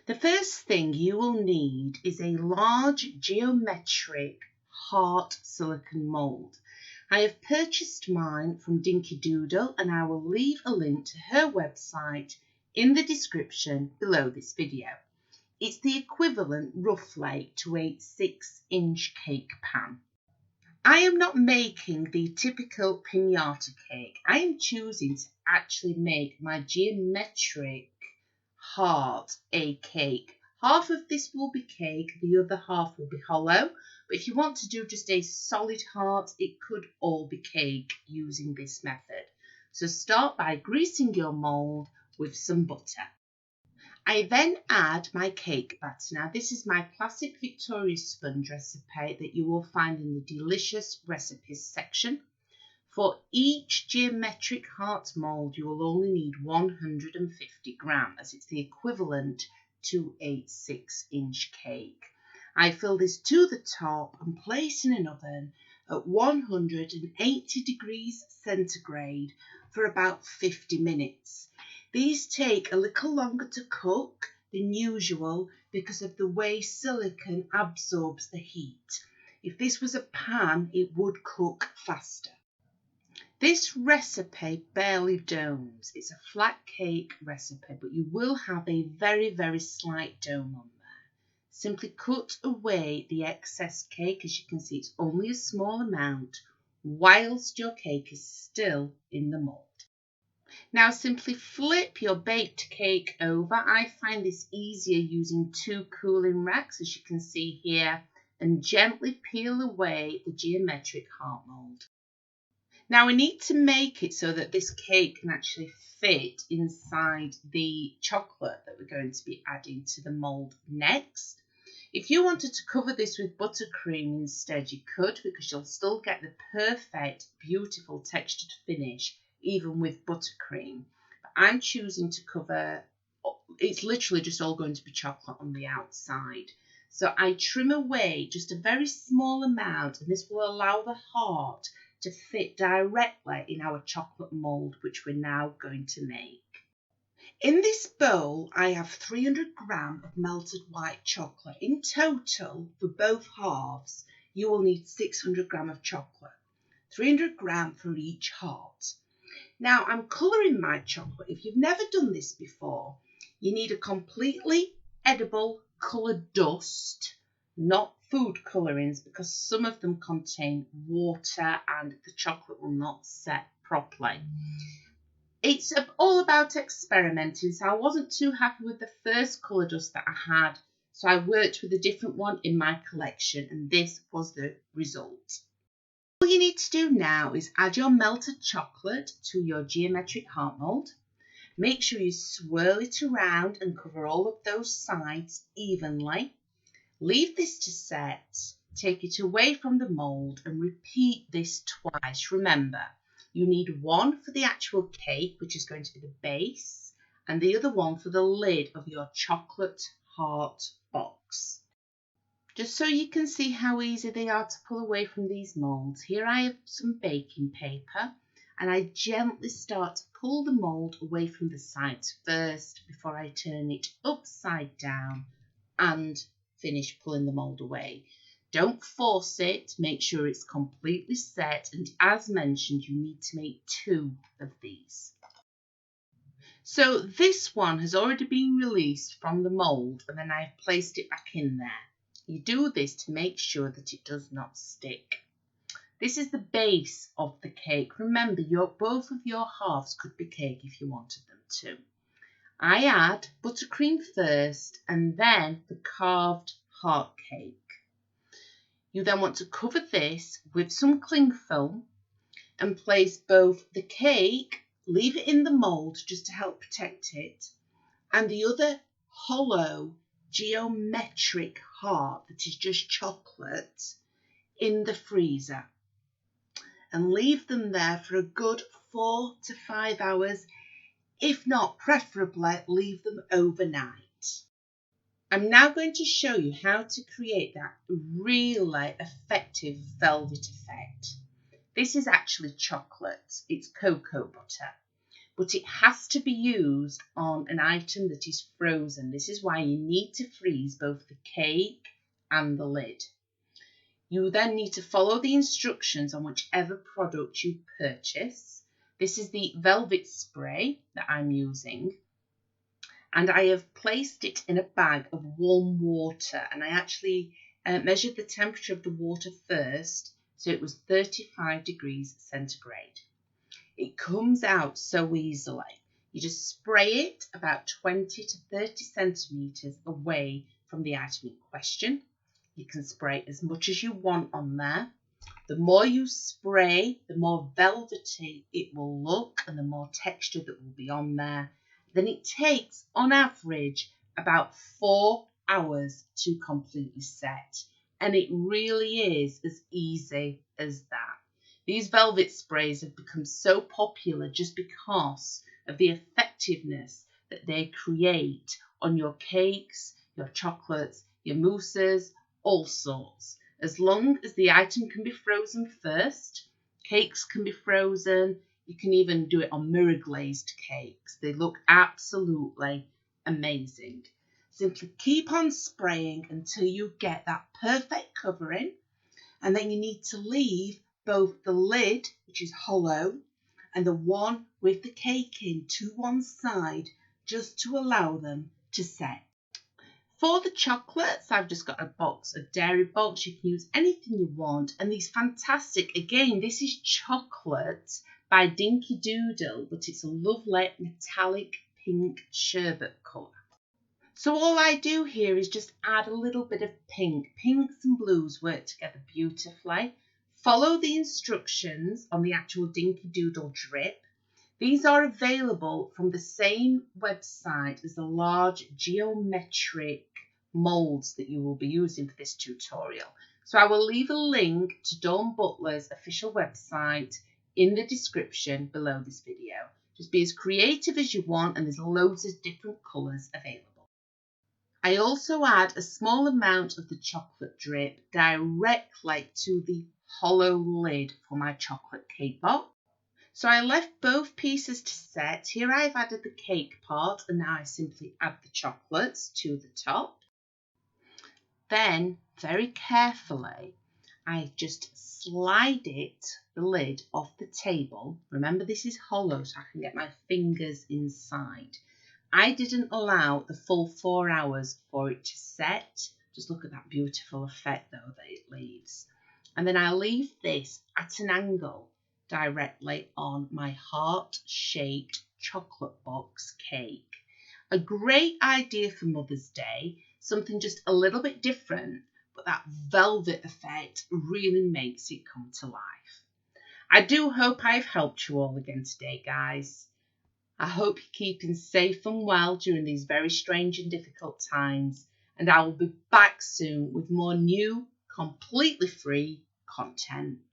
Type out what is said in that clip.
The first thing you will need is a large geometric heart silicone mould. I have purchased mine from Dinky Doodle and I will leave a link to her website in the description below this video. It's the equivalent roughly to a 6-inch cake pan. I am not making the typical piñata cake. I am choosing to actually make my geometric heart a cake. Half of this will be cake, the other half will be hollow. But if you want to do just a solid heart, it could all be cake using this method. So start by greasing your mould with some butter. I then add my cake batter. Now this is my classic Victoria sponge recipe that you will find in the delicious recipes section. For each geometric heart mould you will only need 150 grams as it's the equivalent to a 6-inch cake. I fill this to the top and place in an oven at 180 degrees centigrade for about 50 minutes. These take a little longer to cook than usual because of the way silicone absorbs the heat. If this was a pan, it would cook faster. This recipe barely domes. It's a flat cake recipe, but you will have a very, very slight dome on there. Simply cut away the excess cake. As you can see, it's only a small amount whilst your cake is still in the mould. Now simply flip your baked cake over. I find this easier using 2 cooling racks, as you can see here, and gently peel away the geometric heart mould. Now we need to make it so that this cake can actually fit inside the chocolate that we're going to be adding to the mould next. If you wanted to cover this with buttercream instead, you could, because you'll still get the perfect, beautiful textured finish even with buttercream. But I'm choosing to cover, it's literally just all going to be chocolate on the outside. So I trim away just a very small amount, and this will allow the heart to fit directly in our chocolate mould, which we're now going to make. In this bowl, I have 300 grams of melted white chocolate. In total, for both halves, you will need 600 grams of chocolate, 300 grams for each heart. Now, I'm colouring my chocolate. If you've never done this before, you need a completely edible coloured dust, not food colourings, because some of them contain water and the chocolate will not set properly. It's all about experimenting, so I wasn't too happy with the first colour dust that I had, so I worked with a different one in my collection, and this was the result. All you need to do now is add your melted chocolate to your geometric heart mould. Make sure you swirl it around and cover all of those sides evenly. Leave this to set, take it away from the mould and repeat this twice. Remember, you need one for the actual cake, which is going to be the base, and the other one for the lid of your chocolate heart box. Just so you can see how easy they are to pull away from these moulds, here I have some baking paper and I gently start to pull the mould away from the sides first before I turn it upside down and finish pulling the mould away. Don't force it, make sure it's completely set, and as mentioned, you need to make 2 of these. So this one has already been released from the mould and then I've placed it back in there. You do this to make sure that it does not stick. This is the base of the cake. Remember, both of your halves could be cake if you wanted them to. I add buttercream first and then the carved heart cake. You then want to cover this with some cling film and place both the cake, leave it in the mould just to help protect it, and the other hollow geometric heart that is just chocolate in the freezer, and leave them there for a good 4 to 5 hours. If not, preferably leave them overnight. I'm now going to show you how to create that really effective velvet effect. This is actually chocolate, it's cocoa butter. but it has to be used on an item that is frozen. This is why you need to freeze both the cake and the lid. You then need to follow the instructions on whichever product you purchase. This is the velvet spray that I'm using, and I have placed it in a bag of warm water, and I actually measured the temperature of the water first, so it was 35 degrees centigrade. It comes out so easily. You just spray it about 20 to 30 centimetres away from the item in question. You can spray as much as you want on there. The more you spray, the more velvety it will look and the more texture that will be on there. Then it takes, on average, about 4 hours to completely set. And it really is as easy as that. These velvet sprays have become so popular just because of the effectiveness that they create on your cakes, your chocolates, your mousses, all sorts. As long as the item can be frozen first, cakes can be frozen, you can even do it on mirror glazed cakes. They look absolutely amazing. Simply keep on spraying until you get that perfect covering, and then you need to leave both the lid, which is hollow, and the one with the cake in to one side, just to allow them to set. For the chocolates, I've just got a box of dairy box. You can use anything you want, and these fantastic, again, this is chocolate by Dinky Doodle, but it's a lovely metallic pink sherbet colour. So all I do here is just add a little bit of pink. Pinks and blues work together beautifully. Follow the instructions on the actual Dinky Doodle drip. These are available from the same website as the large geometric moulds that you will be using for this tutorial. So I will leave a link to Dawn Butler's official website in the description below this video. Just be as creative as you want, and there's loads of different colours available. I also add a small amount of the chocolate drip directly to the hollow lid for my chocolate cake box. So I left both pieces to set. Here I've added the cake part, and now I simply add the chocolates to the top. Then, very carefully, I just slide the lid off the table. Remember, this is hollow, so I can get my fingers inside. I didn't allow the full 4 hours for it to set. Just look at that beautiful effect, though, that it leaves. And then I leave this at an angle directly on my heart-shaped chocolate box cake. A great idea for Mother's Day, something just a little bit different, but that velvet effect really makes it come to life. I do hope I've helped you all again today, guys. I hope you're keeping safe and well during these very strange and difficult times, and I will be back soon with more new, completely free content.